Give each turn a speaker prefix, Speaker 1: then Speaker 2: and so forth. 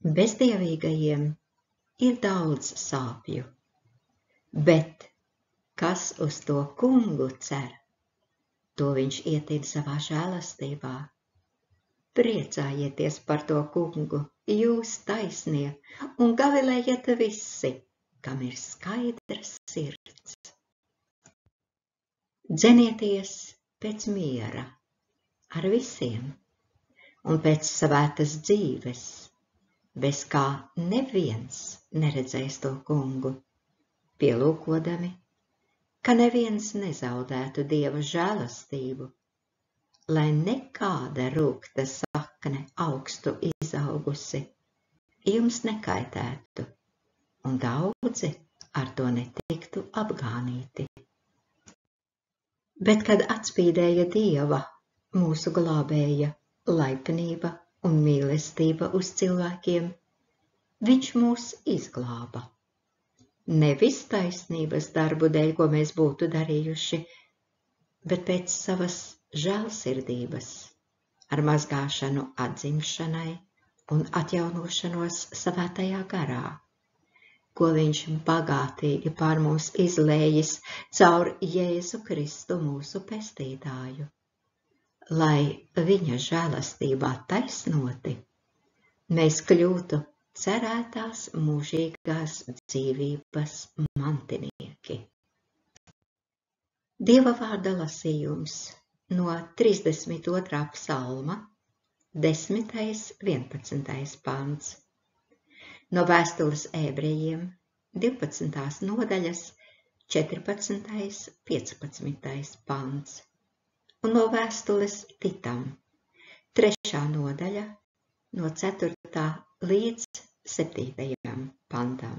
Speaker 1: Bezdievīgajiem ir daudz sāpju, bet kas uz to kungu cer, to viņš ietin savā žēlastībā. Priecājieties par to kungu, jūs taisnie, un gavilējiet visi, kam ir skaidra sirds. Dzenieties pēc miera ar visiem un pēc svētas dzīves, bez kā neviens neredzēs to kungu, pielūkodami, ka neviens nezaudētu Dieva žēlastību, lai nekāda rūgta sakne augstu izaugusi jums nekaitētu, un daudzi ar to netiktu apgānīti. Bet kad atspīdēja Dieva, mūsu glābēja, laipnība un mīlestība uz cilvēkiem, viņš mūs izglāba. Nevis taisnības darbu dēļ, ko mēs būtu darījuši, bet pēc savas žēlsirdības, ar mazgāšanu atzimšanai un atjaunošanos svētajā garā, ko viņš bagātīgi pār mums izlējis caur Jēzu Kristu mūsu pestītāju, lai viņa žēlastībā taisnoti, mēs kļūtu cerētās mūžīgās dzīvības mantinieki. Dieva vārda lasījums no 32. psalma, 10. 11. pants, no vēstules ebrejiem, 12. nodaļas, 14. 15. pants, un no vēstules Titam, 3. nodaļa, no 4. līdz 7. pantam.